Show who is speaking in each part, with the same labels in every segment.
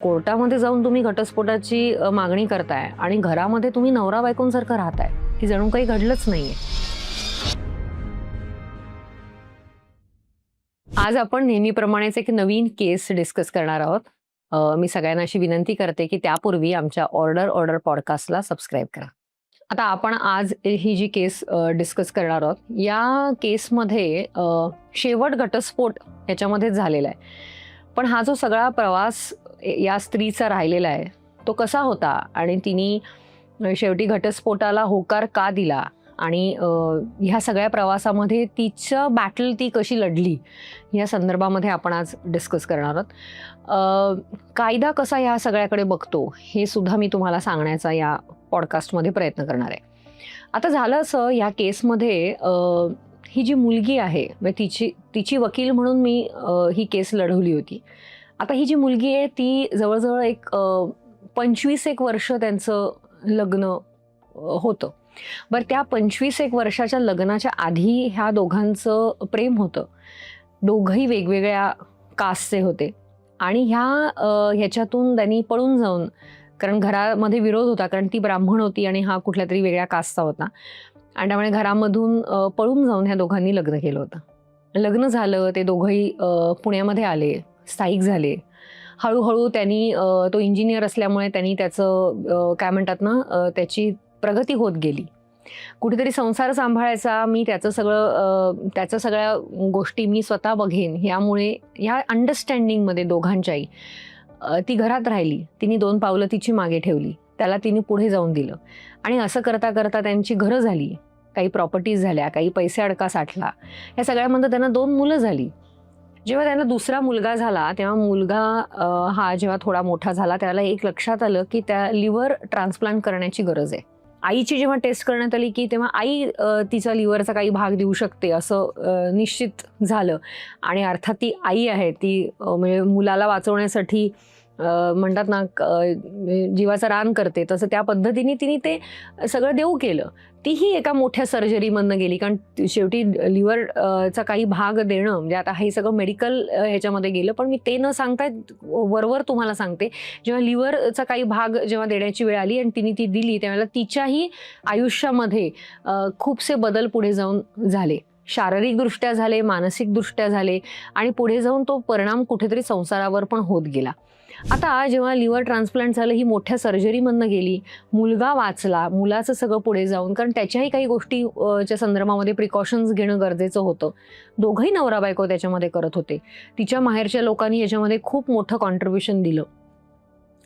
Speaker 1: कोर्टामध्ये जाऊन तुम्ही घटस्फोटाची मागणी करताय आणि घरामध्ये तुम्ही नवरा बायकोंसारखं राहताय की जणू काही घडलंच नाहीये. आज आपण नेहमीप्रमाणेच एक नवीन केस डिस्कस करणार आहोत. मी सगळ्यांना अशी विनंती करते की त्यापूर्वी आमच्या ऑर्डर पॉडकास्टला सबस्क्राईब करा. आता आपण आज ही जी केस डिस्कस करणार आहोत, या केसमध्ये शेवट घटस्फोट याच्यामध्येच झालेला आहे. पण हा जो सगळा प्रवास या स्त्रीचा राहिलेला आहे तो कसा होता आणि तिने शेवटी घटस्फोटाला होकार का दिला आणि ह्या सगळ्या प्रवासामध्ये तिचं बॅटल ती कशी लढली या संदर्भामध्ये आपण आज डिस्कस करणार आहोत. कायदा कसा ह्या सगळ्याकडे बघतो हे सुद्धा मी तुम्हाला सांगण्याचा या पॉडकास्टमध्ये प्रयत्न करणार आहे. आता झालं असं, ह्या केसमध्ये ही जी मुलगी आहे तिची वकील म्हणून मी ही केस लढवली होती. आता ही जी मुलगी आहे ती जवळजवळ एक 25 वर्ष त्यांचं लग्न होतं. बरं, त्या 25 वर्षाच्या लग्नाच्या आधी ह्या दोघांचं प्रेम होतं. दोघंही वेगवेगळ्या कास्टचे होते आणि ह्याच्यातून त्यांनी पळून जाऊन, कारण घरामध्ये विरोध होता, कारण ती ब्राह्मण होती आणि हा कुठल्या तरी वेगळ्या कास्टचा होता, आणि त्यामुळे घरामधून पळून जाऊन ह्या दोघांनी लग्न केलं होतं. लग्न झालं, ते दोघंही पुण्यामध्ये आले, स्थायिक झाले. हळूहळू त्यांनी तो इंजिनियर असल्यामुळे त्यांनी त्याचं काय म्हणतात ना, त्याची प्रगती होत गेली. कुठेतरी संसार सांभाळायचा, मी त्याचं सगळ्या गोष्टी मी स्वतः बघेन, यामुळे ह्या अंडरस्टँडिंगमध्ये दोघांच्याही ती घरात राहिली. तिने 2 पावलं तिची मागे ठेवली, त्याला तिने पुढे जाऊन दिलं आणि असं करता करता त्यांची घरं झाली, काही प्रॉपर्टीज झाल्या, काही पैसे अडका साठला. या सगळ्यामध्ये त्यांना 2 मुलं झाली. जेव्हा त्यांना दुसरा मुलगा झाला तेव्हा मुलगा हा जेव्हा थोडा मोठा झाला त्याला एक लक्षात आलं की त्या लिव्हर ट्रान्सप्लांट करण्याची गरज आहे. आईची जेव्हा टेस्ट करण्यात आली की तेव्हा आई तिचा लिव्हरचा काही भाग देऊ शकते असं निश्चित झालं. आणि अर्थात ती आई आहे, ती म्हणजे मुलाला वाचवण्यासाठी म्हणतात ना, जीवाचं रान करते, तसं त्या पद्धतीने तिने ते सगळं देऊ केलं. तीही एका मोठ्या सर्जरीमधनं गेली, कारण शेवटी लिव्हरचा काही भाग देणं म्हणजे आता हे सगळं मेडिकल ह्याच्यामध्ये गेलं. पण मी ते न सांगता वरवर तुम्हाला सांगते, जेव्हा लिव्हरचा काही भाग जेव्हा देण्याची वेळ आली आणि तिने ती दिली त्यावेळेला तिच्याही आयुष्यामध्ये खूपसे बदल पुढे जाऊन झाले. शारीरिकदृष्ट्या झाले, मानसिकदृष्ट्या झाले आणि पुढे जाऊन तो परिणाम कुठेतरी संसारावर पण होत गेला. आता जेव्हा लिव्हर ट्रान्सप्लांट झालं, ही मोठ्या सर्जरीमधनं गेली, मुलगा वाचला, मुलाचं सगळं पुढे जाऊन, कारण त्याच्याही काही गोष्टीच्या संदर्भामध्ये प्रिकॉशन्स घेणं गरजेचं होतं. दोघंही नवरा बायको त्याच्यामध्ये करत होते. तिच्या माहेरच्या लोकांनी याच्यामध्ये खूप मोठं कॉन्ट्रीब्युशन दिलं.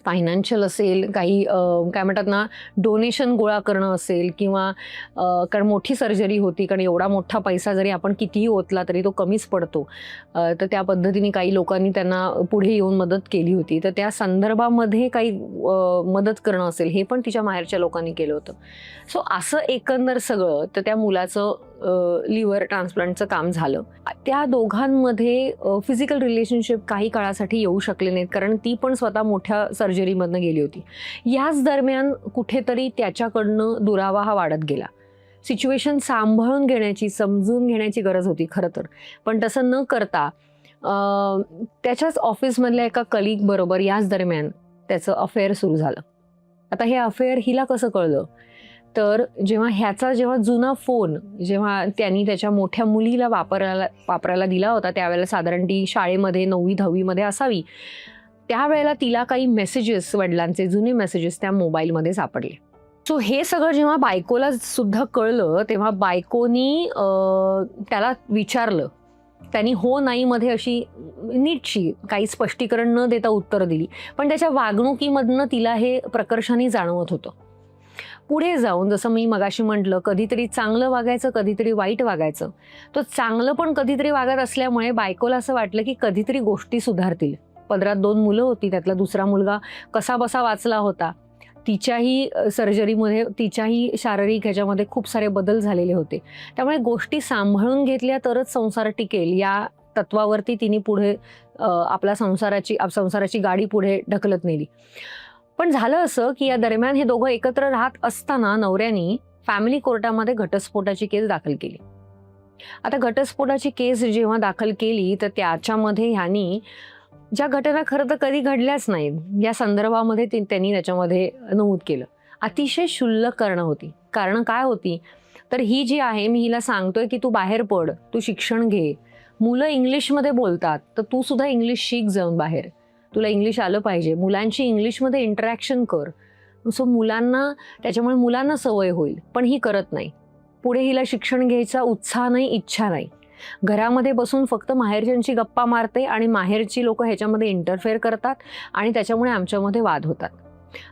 Speaker 1: फायनान्शियल असेल, काही काय म्हणतात ना, डोनेशन गोळा करणं असेल, किंवा कारण मोठी सर्जरी होती, कारण एवढा मोठा पैसा जरी आपण कितीही ओतला तरी तो कमीच पडतो. तर त्या पद्धतीने काही लोकांनी त्यांना पुढे येऊन मदत केली होती. तर त्या संदर्भामध्ये काही मदत करणं असेल, हे पण तिच्या माहेरच्या लोकांनी केलं होतं. सो असं एकंदर सगळं तर त्या मुलाचं लिव्हर ट्रान्सप्लांटचं काम झालं. त्या दोघांमध्ये फिजिकल रिलेशनशिप काही काळासाठी येऊ शकले नाहीत, कारण ती पण स्वतः मोठ्या सर्जरीमधनं गेली होती. याच दरम्यान कुठेतरी त्याच्याकडनं दुरावा हा वाढत गेला. सिच्युएशन सांभाळून घेण्याची, समजून घेण्याची गरज होती खरं तर, पण तसं न करता त्याच्याच ऑफिसमधल्या एका कलिग बरोबर याच दरम्यान त्याचं अफेअर सुरू झालं. आता हे अफेअर हिला कसं कळलं, तर जेव्हा जुना फोन जेव्हा त्यांनी त्याच्या मोठ्या मुलीला वापरायला दिला होता, त्यावेळेला साधारण ती शाळेमध्ये 9वी-10वीमध्ये असावी, त्यावेळेला तिला काही मेसेजेस, वडिलांचे जुने मेसेजेस त्या मोबाईलमध्ये सापडले. सो हे सगळं जेव्हा बायकोला सुद्धा कळलं तेव्हा बायकोनी त्याला विचारलं. त्यांनी हो नाही मध्ये अशी नीटशी काही स्पष्टीकरण न देता उत्तर दिली, पण त्याच्या वागणुकीमधनं तिला हे प्रकर्षाने जाणवत होतं. पुढे जाऊन जसं मी मगाशी म्हटलं, कधीतरी चांगलं वागायचं, कधीतरी वाईट वागायचं. तो चांगलं पण कधीतरी वागत असल्यामुळे बायकोला असं वाटलं की कधीतरी गोष्टी सुधारतील. पदरात 2 मुलं होती, त्यातला दुसरा मुलगा कसा बसा वाचला होता. तिच्याही सर्जरीमध्ये, तिच्याही शारीरिक ह्याच्यामध्ये खूप सारे बदल झालेले होते. त्यामुळे गोष्टी सांभाळून घेतल्या तरच संसार टिकेल, या तत्वावरती तिने पुढे आपल्या संसाराची गाडी पुढे ढकलत नेली. पण झालं असं की या दरम्यान हे दोघं एकत्र राहत असताना नवऱ्यानी फॅमिली कोर्टामध्ये घटस्फोटाची केस दाखल केली. आता घटस्फोटाची केस जेव्हा दाखल केली तर त्याच्यामध्ये ह्यांनी ज्या घटना खरं तर कधी घडल्याच नाहीत, या संदर्भामध्ये त्यांनी त्याच्यामध्ये नमूद केलं. अतिशय क्षुल्लक कारणं होती. कारणं काय होती, तर ही जी आहे, मी हिला सांगतोय की तू बाहेर पड, तू शिक्षण घे. मुलं इंग्लिशमध्ये बोलतात, तर तू सुद्धा इंग्लिश शिक जाऊन बाहेर. तुला इंग्लिश आलं पाहिजे. मुलांशी इंग्लिशमध्ये इंटरॅक्शन कर. सो मुलांना त्याच्यामुळे मुलांना सवय होईल. पण ही करत नाही. पुढे हिला शिक्षण घ्यायचा उत्साह नाही, इच्छा नाही. घरामध्ये बसून फक्त माहेरच्यांची गप्पा मारते आणि माहेरची लोक ह्याच्यामध्ये इंटरफेअर करतात आणि त्याच्यामुळे आमच्यामध्ये वाद होतात.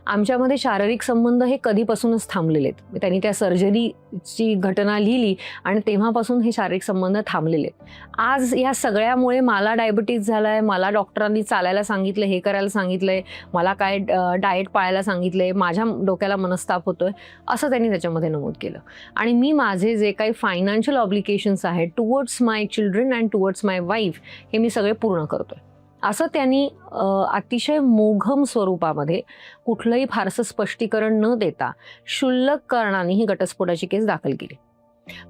Speaker 1: आमच्यामध्ये शारीरिक संबंध हे कधीपासूनच थांबलेले आहेत. त्यांनी त्या सर्जरीची घटना लिहिली आणि तेव्हापासून हे शारीरिक संबंध थांबलेले आहेत. आज या सगळ्यामुळे मला डायबिटीज झालाय, मला डॉक्टरांनी चालायला सांगितलं, हे करायला सांगितलंय, मला काय डाएट पाळायला सांगितलंय, माझ्या डोक्याला मनस्ताप होतोय, असं त्यांनी त्याच्यामध्ये नमूद केलं. आणि मी माझे जे काही फायनान्शियल ऑब्लिगेशन्स आहेत towards my children and towards my wife, हे मी सगळे पूर्ण करतोय, असं त्यांनी अतिशय मोघम स्वरूपामध्ये कुठलंही फारसं स्पष्टीकरण न देता क्षुल्लक कारणाने ही घटस्फोटाची केस दाखल केली.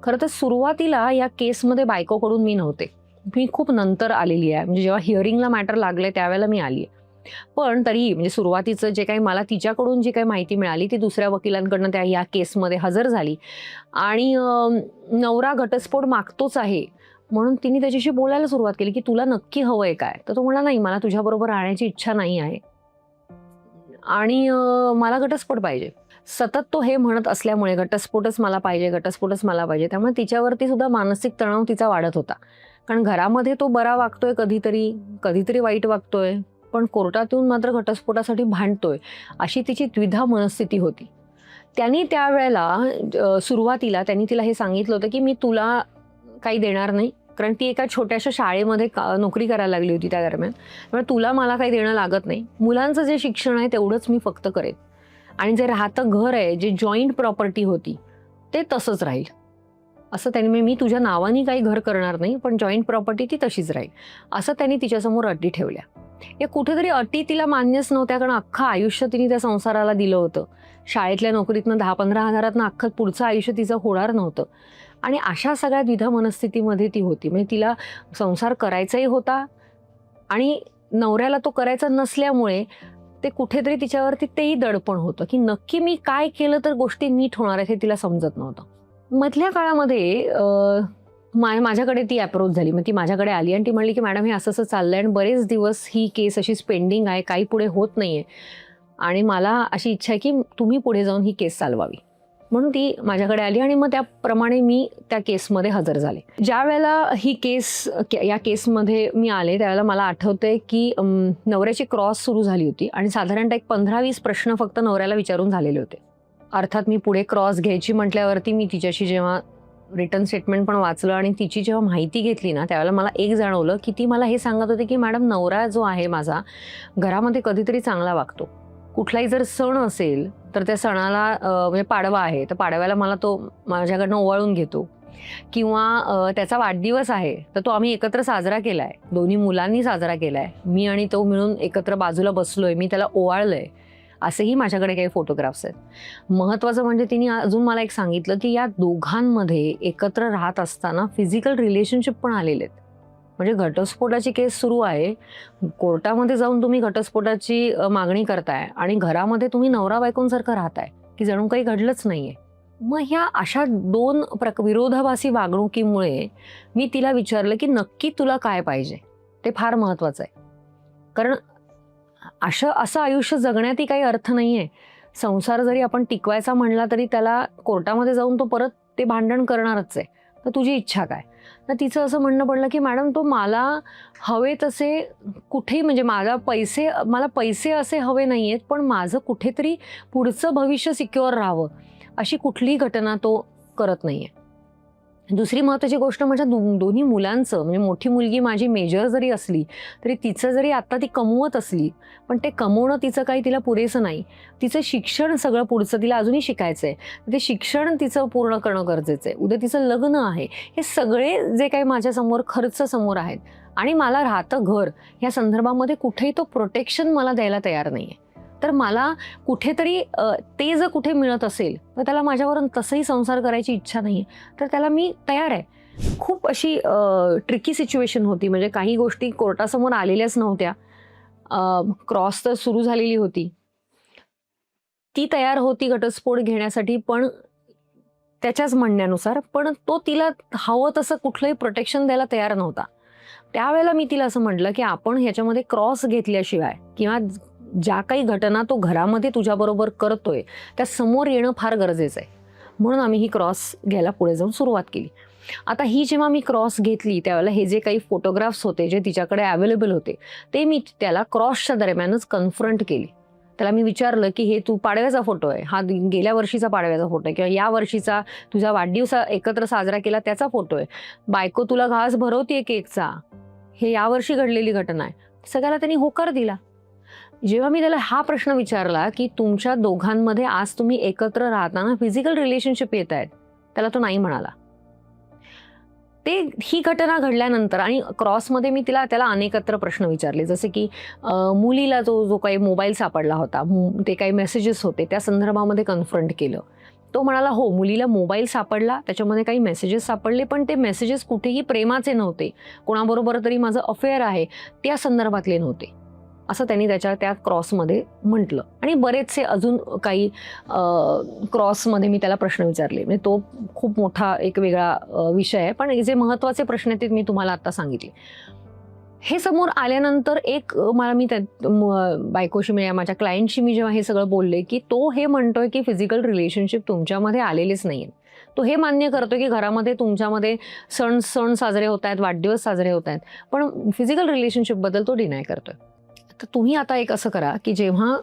Speaker 1: खरं तर सुरुवातीला या केसमध्ये बायकोकडून मी नव्हते, मी खूप नंतर आलेली आहे. म्हणजे जेव्हा हिअरिंगला मॅटर लागले त्यावेळेला मी आली आहे. पण तरी म्हणजे सुरुवातीचं जे काही मला तिच्याकडून जी काही माहिती मिळाली ती दुसऱ्या वकिलांकडनं त्या या केसमध्ये हजर झाली आणि नवरा घटस्फोट मागतोच आहे म्हणून तिने त्याच्याशी बोलायला सुरुवात केली की तुला नक्की हवंय काय. तर तो म्हणाला नाही, मला तुझ्याबरोबर राहण्याची इच्छा नाही आहे आणि मला घटस्फोट पाहिजे. सतत तो हे म्हणत असल्यामुळे घटस्फोटच मला पाहिजे, घटस्फोटच मला पाहिजे, त्यामुळे तिच्यावरती सुद्धा मानसिक तणाव तिचा वाढत होता. कारण घरामध्ये तो बरा वागतोय, कधीतरी वाईट वागतोय, पण कोर्टात येऊन मात्र घटस्फोटासाठी भांडतोय, अशी तिची द्विधा मनस्थिती होती. त्यांनी त्यावेळेला सुरुवातीला त्यांनी तिला हे सांगितलं होतं की मी तुला काही देणार नाही, कारण ती एका छोट्याशा शाळेमध्ये नोकरी करायला लागली होती त्या दरम्यान, त्यामुळे तुला मला काही देणं लागत नाही, मुलांचं जे शिक्षण आहे तेवढंच मी फक्त करेन आणि जे राहतं घर आहे, जे जॉईंट प्रॉपर्टी होती ते तसंच राहील, असं त्यांनी. मी तुझ्या नावाने काही घर करणार नाही, पण जॉईंट प्रॉपर्टी ती तशीच राहील, असं त्यांनी तिच्यासमोर अटी ठेवल्या. या कुठेतरी अटी तिला मान्यच नव्हत्या, कारण अख्खं आयुष्य तिने त्या संसाराला दिलं होतं. शाळेतल्या नोकरीतनं 10-15 हजारातनं अख्खं पुढचं आयुष्य तिचं होणार नव्हतं आणि अशा सगळ्या द्विधा मनस्थितीमध्ये ती होती. म्हणजे तिला संसार करायचाही होता आणि नवऱ्याला तो करायचा नसल्यामुळे ते कुठेतरी तिच्यावरती तेही दडपण होतं की नक्की मी काय केलं तर गोष्टी नीट होणार आहेत हे तिला समजत नव्हतं. मधल्या काळामध्ये माझ्याकडे ती अप्रोच झाली. मग ती माझ्याकडे आली आणि ती म्हणली की मॅडम हे असं असं चाललंय आणि बरेच दिवस ही केस अशी पेंडिंग आहे, काही पुढे होत नाहीये आणि मला अशी इच्छा आहे की तुम्ही पुढे जाऊन ही केस चालवावी. म्हणून ती माझ्याकडे आली आणि मग त्याप्रमाणे मी त्या केसमध्ये हजर झाले. ज्या वेळेला ही या केसमध्ये मी आले त्यावेळेला मला आठवतंय की नवऱ्याची क्रॉस सुरू झाली होती आणि साधारणतः एक 15-20 प्रश्न फक्त नवऱ्याला विचारून झालेले होते. अर्थात मी पुढे क्रॉस घ्यायची म्हटल्यावरती मी तिच्याशी जेव्हा रिटर्न स्टेटमेंट पण वाचलं आणि तिची जेव्हा माहिती घेतली ना त्यावेळेला मला एक जाणवलं की ती मला हे सांगत होती की मॅडम नवरा जो आहे माझा घरामध्ये कधीतरी चांगला वागतो. कुठलाही जर सण असेल तर त्या सणाला म्हणजे पाडवा आहे तर पाडव्याला मला तो माझ्याकडनं ओवाळून घेतो किंवा त्याचा वाढदिवस आहे तर तो आम्ही एकत्र साजरा केला आहे, दोन्ही मुलांनी साजरा केला आहे, मी आणि तो मिळून एकत्र बाजूला बसलोय, मी त्याला ओवाळलं आहे, असेही माझ्याकडे काही फोटोग्राफ्स आहेत. महत्त्वाचं म्हणजे तिने अजून मला एक सांगितलं की या दोघांमध्ये एकत्र राहत असताना फिजिकल रिलेशनशिप पण आलेले आहेत. म्हणजे घटस्फोटाची केस सुरू आहे, कोर्टामध्ये जाऊन तुम्ही घटस्फोटाची मागणी करताय आणि घरामध्ये तुम्ही नवरा बायकोंसारखं राहताय की जणू काही घडलंच नाहीये. मग ह्या अशा दोन विरोधाभासी वागणुकीमुळे मी तिला विचारलं की नक्की तुला काय पाहिजे, ते फार महत्त्वाचं आहे. कारण असं आयुष्य जगण्यातही काही अर्थ नाहीये. संसार जरी आपण टिकवायचा म्हणला तरी त्याला कोर्टामध्ये जाऊन तो परत ते भांडण करणारच आहे. तर तुझी इच्छा काय. तर तिचं असं म्हणणं पडलं की मॅडम तो मला हवे तसे कुठेही म्हणजे मला पैसे असे हवे नाही आहेत, पण माझं कुठेतरी पुढचं भविष्य सिक्युअर राहावं अशी कुठलीही घटना तो करत नाही आहे. दुसरी महत्त्वाची गोष्ट म्हणजे दोन्ही मुलांचं म्हणजे मोठी मुलगी माझी मेजर जरी असली तरी तिचं जरी आत्ता ती कमवत असली पण ते कमवणं तिचं काही तिला पुरेसं नाही. तिचं शिक्षण सगळं पुढचं तिला अजूनही शिकायचं आहे, ते शिक्षण तिचं पूर्ण करणं गरजेचं आहे. उद्या तिचं लग्न आहे, हे सगळे जे काही माझ्यासमोर खर्च समोर आहेत आणि मला राहतं घर, ह्या संदर्भामध्ये कुठेही तो प्रोटेक्शन मला द्यायला तयार नाही आहे. तर मला कुठेतरी ते जर कुठे मिळत असेल तर त्याला माझ्यावरून तसंही संसार करायची इच्छा नाही, तर त्याला मी तयार आहे. खूप अशी ट्रिकी सिच्युएशन होती. म्हणजे काही गोष्टी कोर्टासमोर आलेल्याच नव्हत्या क्रॉस तर सुरू झालेली होती. ती तयार होती घटस्फोट घेण्यासाठी, पण त्याच्याच म्हणण्यानुसार, पण तो तिला हवं तसं कुठलंही प्रोटेक्शन द्यायला तयार नव्हता. त्यावेळेला मी तिला असं म्हटलं, की आपण ह्याच्यामध्ये क्रॉस घेतल्याशिवाय किंवा ज्या काही घटना तो घरामध्ये तुझ्याबरोबर करतोय, त्या समोर येणं फार गरजेचं आहे. म्हणून आम्ही ही क्रॉस घ्यायला पुढे जाऊन सुरुवात केली. आता ही जेव्हा मी क्रॉस घेतली, त्यावेळेला हे जे काही फोटोग्राफ्स होते, जे तिच्याकडे अवेलेबल होते, ते मी त्याला क्रॉसच्या दरम्यानच कन्फ्रंट केली. त्याला मी विचारलं, की हे तू पाडव्याचा फोटो आहे, हा गेल्या वर्षीचा पाडव्याचा फोटो आहे किंवा या वर्षीचा तुझा वाढदिवस एकत्र साजरा केला त्याचा फोटो आहे. बायको तुला घास भरवतीये केकचा, हे यावर्षी घडलेली घटना आहे. सगळ्याला त्यांनी होकार दिला. जेव्हा मी त्याला हा प्रश्न विचारला, की तुमच्या दोघांमध्ये आज तुम्ही एकत्र राहताना फिजिकल रिलेशनशिप येत आहेत, त्याला तो नाही म्हणाला. ही घटना घडल्यानंतर आणि क्रॉसमध्ये मी त्याला अनेकत्र प्रश्न विचारले, जसे की मुलीला जो काही मोबाईल सापडला होता, ते काही मेसेजेस होते, त्या संदर्भामध्ये कन्फ्रंट केलं. तो म्हणाला, हो, मुलीला मोबाईल सापडला, त्याच्यामध्ये काही मेसेजेस सापडले, पण ते मेसेजेस कुठेही प्रेमाचे नव्हते, कोणाबरोबर तरी माझं अफेअर आहे त्या संदर्भातले नव्हते, असं त्यांनी त्या क्रॉसमध्ये म्हटलं. आणि बरेचसे अजून काही क्रॉसमध्ये मी त्याला प्रश्न विचारले. म्हणजे तो खूप मोठा एक वेगळा विषय आहे, पण जे महत्त्वाचे प्रश्न आहेत ते मी तुम्हाला आता सांगितले. हे समोर आल्यानंतर मी बायकोशी, माझ्या क्लायंटशी मी जेव्हा हे सगळं बोलले, की तो हे म्हणतोय की फिजिकल रिलेशनशिप तुमच्यामध्ये आलेलेच नाहीये. तो हे मान्य करतोय की घरामध्ये तुमच्यामध्ये सण साजरे होत आहेत, वाढदिवस साजरे होत आहेत, पण फिजिकल रिलेशनशिपबद्दल तो डिनाय करतोय. तर तुम्ही आता एक असं करा, की जेव्हा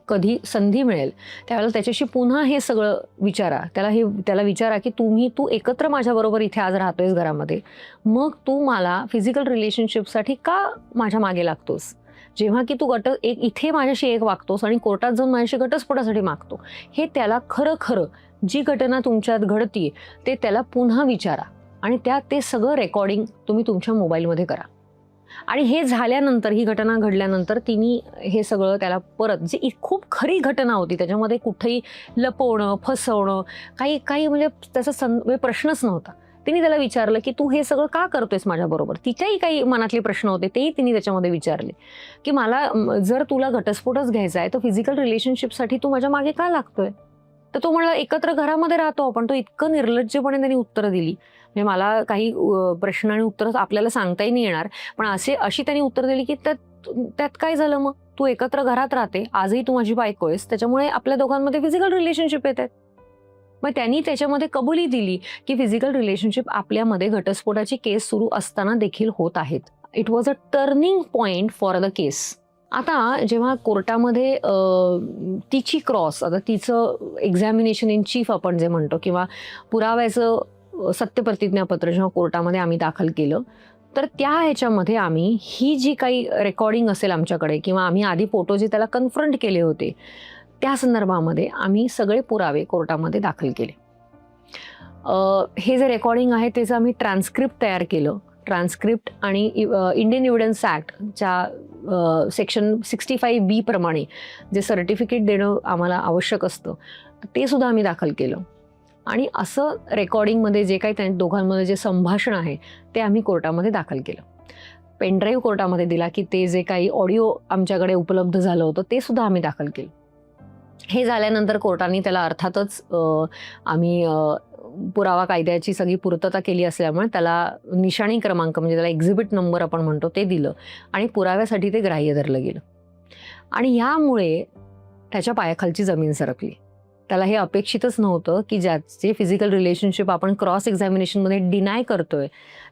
Speaker 1: कधी संधी मिळेल त्यावेळेला त्याच्याशी पुन्हा हे सगळं विचारा. त्याला विचारा, की तू एकत्र माझ्याबरोबर इथे आज राहतोयस घरामध्ये, मग तू मला फिजिकल रिलेशनशिपसाठी का माझ्या मागे लागतोस? जेव्हा की तू इथे माझ्याशी एक वागतोस आणि कोर्टात जाऊन माझ्याशी घटस्फोटासाठी मागतो. हे त्याला खरं जी घटना तुमच्यात घडतीये ते त्याला पुन्हा विचारा आणि ते सगळं रेकॉर्डिंग तुम्ही तुमच्या मोबाईलमध्ये करा. आणि हे झाल्यानंतर, ही घटना घडल्यानंतर तिने हे सगळं त्याला परत, जी खूप खरी घटना होती, त्याच्यामध्ये कुठेही लपवणं, फसवणं, काही म्हणजे त्याचा प्रश्नच नव्हता. तिने त्याला विचारलं, की तू हे सगळं का करतोयस माझ्याबरोबर? तिच्याही काही मनातले प्रश्न होते, तेही तिने त्याच्यामध्ये विचारले, की मला जर तुला घटस्फोटच घ्यायचा आहे तर फिजिकल रिलेशनशिपसाठी तू माझ्या मागे का लागतोय? तर तो म्हणला, एकत्र घरामध्ये राहतो आपण. तो इतकं निर्लज्जपणे त्यांनी उत्तरं दिली, म्हणजे मला काही प्रश्न आणि उत्तरं आपल्याला सांगताही नाही येणार, पण अशी त्यांनी उत्तर दिली, की त्यात काय झालं, मग तू एकत्र घरात राहते, आजही तू माझी बायको आहेस, त्याच्यामुळे आपल्या दोघांमध्ये फिजिकल रिलेशनशिप येत आहेत. मग त्यांनी त्याच्यामध्ये कबुली दिली, की फिजिकल रिलेशनशिप आपल्यामध्ये घटस्फोटाची केस सुरू असताना देखील होत आहेत. It was a turning point for the case. आता जेव्हा कोर्टामध्ये तिची क्रॉस, आता तिचं एक्झामिनेशन इन चीफ आपण जे म्हणतो, किंवा पुराव्याचं सत्यप्रतिज्ञापत्र जेव्हा कोर्टामध्ये आम्ही दाखल केलं, तर ह्याच्यामध्ये आम्ही ही जी काही रेकॉर्डिंग असेल आमच्याकडे, किंवा आम्ही आधी फोटो जे त्याला कन्फ्रंट केले होते, त्या संदर्भामध्ये आम्ही सगळे पुरावे कोर्टामध्ये दाखल केले. हे जे रेकॉर्डिंग आहे त्याचं आम्ही ट्रान्स्क्रिप्ट तयार केलं. ट्रान्स्क्रिप्ट आणि इंडियन एव्हिडन्स ॲक्टच्या सेक्शन 65B प्रमाणे जे सर्टिफिकेट देणं आम्हाला आवश्यक असतं, ते सुद्धा आम्ही दाखल केलं. आणि असं रेकॉर्डिंगमध्ये जे काही त्या दोघांमध्ये जे संभाषण आहे ते आम्ही कोर्टामध्ये दाखल केलं. पेनड्राईव्ह कोर्टामध्ये दिला, की ते जे काही ऑडिओ आमच्याकडे उपलब्ध झालं होतं ते सुद्धा आम्ही दाखल केलं. हे झाल्यानंतर कोर्टाने त्याला अर्थातच आम्ही पुरावा कायद्याची सगळी पूर्तता केली असल्यामुळे त्याला निशाणी क्रमांक, म्हणजे त्याला एक्झिबिट नंबर आपण म्हणतो, ते दिलं आणि पुराव्यासाठी ते ग्राह्य धरलं गेलं. आणि ह्यामुळे त्याच्या पायाखालची जमीन सरकली. त्याला हे अपेक्षितच नव्हतं की ज्याचे फिजिकल रिलेशनशिप आपण क्रॉस एक्झामिनेशनमध्ये डिनाय करतोय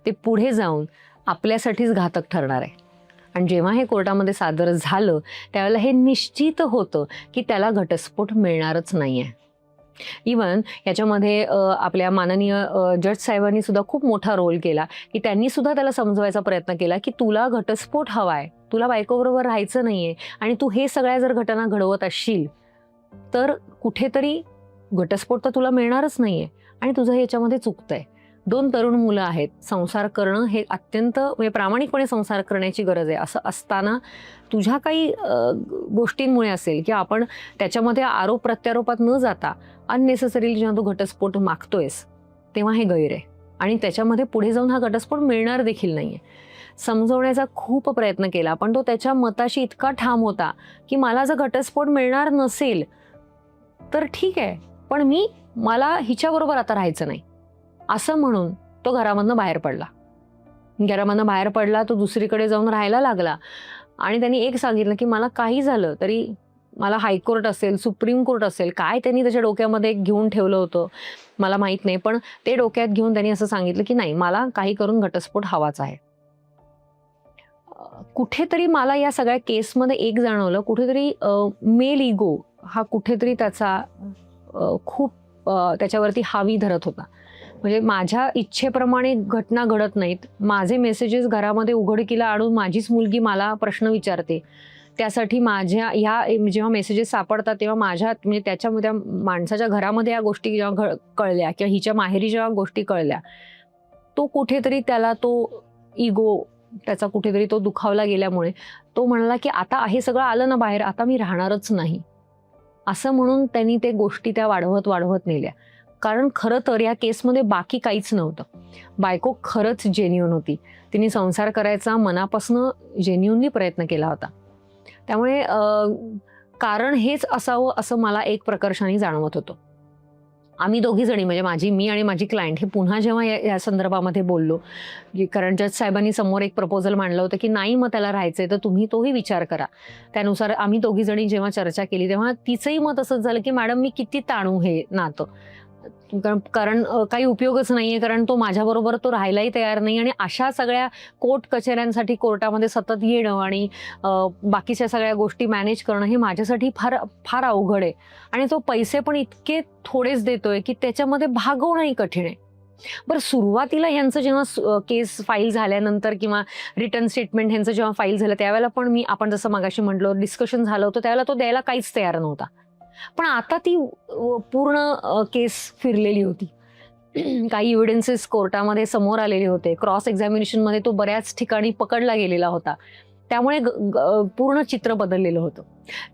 Speaker 1: ते पुढे जाऊन आपल्यासाठीच घातक ठरणार आहे. आणि जेव्हा हे कोर्टामध्ये सादर झालं त्यावेळेला हे निश्चित होतं की त्याला घटस्फोट मिळणारच नाही आहे. इवन याच्यामध्ये आपल्या माननीय जज साहेबांनी सुद्धा खूप मोठा रोल केला, की त्यांनी सुद्धा त्याला समजवायचा प्रयत्न केला की तुला घटस्फोट हवाय, तुला बायकोबरोबर राहायचं नाहीये आणि तू हे सगळ्या जर घटना घडवत असशील तर कुठेतरी घटस्फोट तर तुला मिळणारच नाहीये आणि तुझं याच्यामध्ये चुकतंय. 2 तरुण मुलं आहेत, संसार करणं हे अत्यंत म्हणजे प्रामाणिकपणे संसार करण्याची गरज आहे. असं असताना तुझ्या काही गोष्टींमुळे असेल किंवा आपण त्याच्यामध्ये आरोप प्रत्यारोपात न जाता अननेसेसरीली जेव्हा तू घटस्फोट मागतोयस तेव्हा हे गैर आहे आणि त्याच्यामध्ये पुढे जाऊन हा घटस्फोट मिळणार देखील नाहीये. समजवण्याचा खूप प्रयत्न केला, पण तो त्याच्या मताशी इतका ठाम होता की मला जर घटस्फोट मिळणार नसेल तर ठीक आहे, पण मला हिच्याबरोबर आता राहायचं नाही असं म्हणून तो घरामधनं बाहेर पडला. तो दुसरीकडे जाऊन राहायला लागला आणि त्यांनी एक सांगितलं की मला काही झालं तरी मला हायकोर्ट असेल, सुप्रीम कोर्ट असेल, काय त्यांनी त्याच्या डोक्यामध्ये घेऊन ठेवलं होतं मला माहित नाही, पण ते डोक्यात घेऊन त्यांनी असं सांगितलं की नाही, मला काही करून घटस्फोट हवाच आहे. कुठेतरी मला या सगळ्या केसमध्ये एक जाणवलं, कुठेतरी मेल इगो हा कुठेतरी त्याचा खूप त्याच्यावरती हावी धरत होता. म्हणजे माझ्या इच्छेप्रमाणे घटना घडत नाहीत, माझे मेसेजेस घरामध्ये उघडकीला आणून माझीच मुलगी मला प्रश्न विचारते, त्यासाठी माझ्या ह्या जेव्हा मेसेजेस सापडतात तेव्हा माझ्या म्हणजे त्याच्यामध्ये माणसाच्या घरामध्ये या गोष्टी जेव्हा कळल्या किंवा हिच्या माहेरी जेव्हा गोष्टी कळल्या, तो कुठेतरी त्याला तो इगो त्याचा कुठेतरी तो दुखावला गेल्यामुळे तो म्हणाला की आता हे सगळं आलं ना बाहेर, आता मी राहणारच नाही असं म्हणून त्यांनी ते गोष्टी त्या वाढवत नेल्या. कारण खरं तर या केसमध्ये बाकी काहीच नव्हतं. बायको खरंच जेन्युइन होती, तिने संसार करायचा मनापासून जेन्युइनली प्रयत्न केला होता. त्यामुळे कारण हेच असावं असं मला एक प्रकर्षाने जाणवत होतं. आम्ही दोघी जणी म्हणजे मी आणि माझी क्लायंट हे पुन्हा जेव्हा या संदर्भामध्ये बोललो, कारण जज साहेबांनी समोर एक प्रपोजल मांडलं होतं की नाही मग त्याला राहायचंय तर तुम्ही तोही विचार करा. त्यानुसार आम्ही दोघी जणी जेव्हा चर्चा केली तेव्हा तिचंही मत असंच झालं की मॅडम मी किती ताणू हे नातं, कारण काही उपयोगच नाहीये, कारण तो माझ्याबरोबर तो राहायलाही तयार नाही आणि अशा सगळ्या कोर्ट कचेऱ्यांसाठी कोर्टामध्ये सतत येणं आणि बाकीच्या सगळ्या गोष्टी मॅनेज करणं हे माझ्यासाठी फार फार अवघड आहे आणि तो पैसे पण इतके थोडेच देतोय की त्याच्यामध्ये भागवणंही कठीण आहे. बरं, सुरुवातीला ह्यांचं जेव्हा केस फाईल झाल्यानंतर किंवा रिटर्न स्टेटमेंट ह्यांचं जेव्हा फाईल झालं त्यावेळेला पण आपण जसं मगाशी म्हटलं डिस्कशन झालं होतं त्यावेळेला तो द्यायला काहीच तयार नव्हता. पण आता ती पूर्ण केस फिरलेली होती. काही एव्हिडन्सेस कोर्टामध्ये समोर आलेले होते, क्रॉस एक्झामिनेशनमध्ये तो बऱ्याच ठिकाणी पकडला गेलेला होता, त्यामुळे पूर्ण चित्र बदललेलं होतं.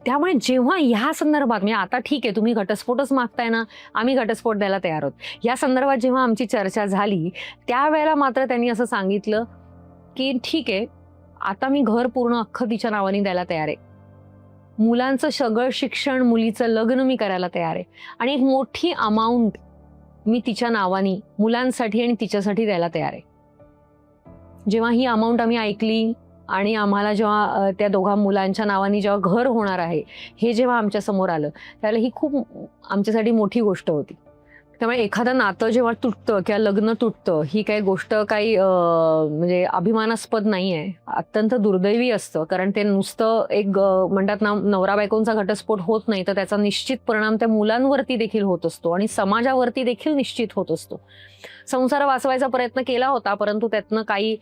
Speaker 1: त्यामुळे जेव्हा ह्या संदर्भात म्हणजे आता ठीक आहे तुम्ही घटस्फोटच मागताय ना, आम्ही घटस्फोट द्यायला तयार आहोत, या संदर्भात जेव्हा आमची चर्चा झाली त्यावेळेला मात्र त्यांनी असं सांगितलं की ठीक आहे, आता मी घर पूर्ण अख्खं तिच्या नावाने द्यायला तयार आहे, मुलांचं सगळं शिक्षण, मुलीचं लग्न मी करायला तयार आहे आणि एक मोठी अमाऊंट मी तिच्या नावाने मुलांसाठी आणि तिच्यासाठी द्यायला तयार आहे. जेव्हा ही अमाऊंट आम्ही ऐकली आणि आम्हाला जेव्हा त्या दोघा मुलांच्या नावाने जेव्हा घर होणार आहे हे जेव्हा आमच्या समोर आलं त्यावेळेला ही खूप आमच्यासाठी मोठी गोष्ट होती. त्यामुळे एखादं नातं जेव्हा तुटतं किंवा लग्न तुटतं ही काही गोष्ट काही म्हणजे अभिमानास्पद नाही आहे, अत्यंत दुर्दैवी असतं. कारण ते नुसतं एक म्हणतात ना नवरा बायकोंचा घटस्फोट होत नाही तर त्याचा निश्चित परिणाम त्या मुलांवरती देखील होत असतो आणि समाजावरती देखील निश्चित होत असतो. संसार वाचवायचा प्रयत्न केला होता परंतु त्यातनं काही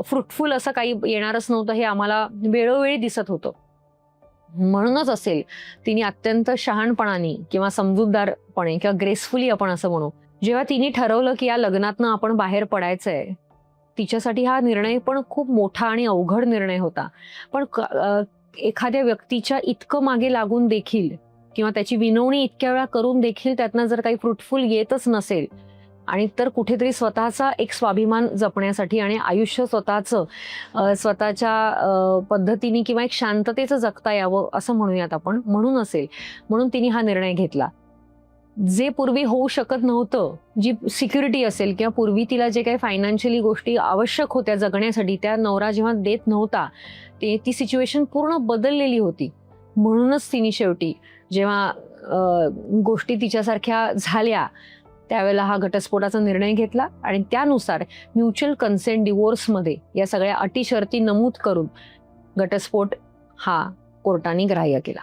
Speaker 1: फ्रुटफुल असं काही येणारच नव्हतं हे आम्हाला वेळोवेळी दिसत होतं. म्हणूनच असेल तिने अत्यंत शहाणपणाने किंवा समजूतदारपणे किंवा ग्रेसफुली आपण असं म्हणू, जेव्हा तिने ठरवलं की या लग्नातनं आपण बाहेर पडायचंय, तिच्यासाठी हा निर्णय पण खूप मोठा आणि अवघड निर्णय होता. पण एखाद्या व्यक्तीच्या इतकं मागे लागून देखील किंवा त्याची विनवणी इतक्या वेळा करून देखील त्यातनं जर काही फ्रुटफुल येतच नसेल आणि तर कुठेतरी स्वतःचा एक स्वाभिमान जपण्यासाठी आणि आयुष्य स्वतःच्या पद्धतीने किंवा एक शांततेचं जगता यावं असं म्हणूयात आपण, म्हणून असेल म्हणून तिने हा निर्णय घेतला. जे पूर्वी होऊ शकत नव्हतं, जी सिक्युरिटी असेल किंवा पूर्वी तिला जे काही फायनान्शियली गोष्टी आवश्यक होत्या जगण्यासाठी त्या नवरा जेव्हा देत नव्हता ती सिच्युएशन पूर्ण बदललेली होती. म्हणूनच तिने शेवटी जेव्हा गोष्टी तिच्यासारख्या झाल्या त्यावेळेला हा घटस्फोटाचा निर्णय घेतला आणि त्यानुसार म्युच्युअल कन्सेंट डिवोर्समध्ये या सगळ्या अटी शर्ती नमूद करून घटस्फोट हा कोर्टाने ग्राह्य केला.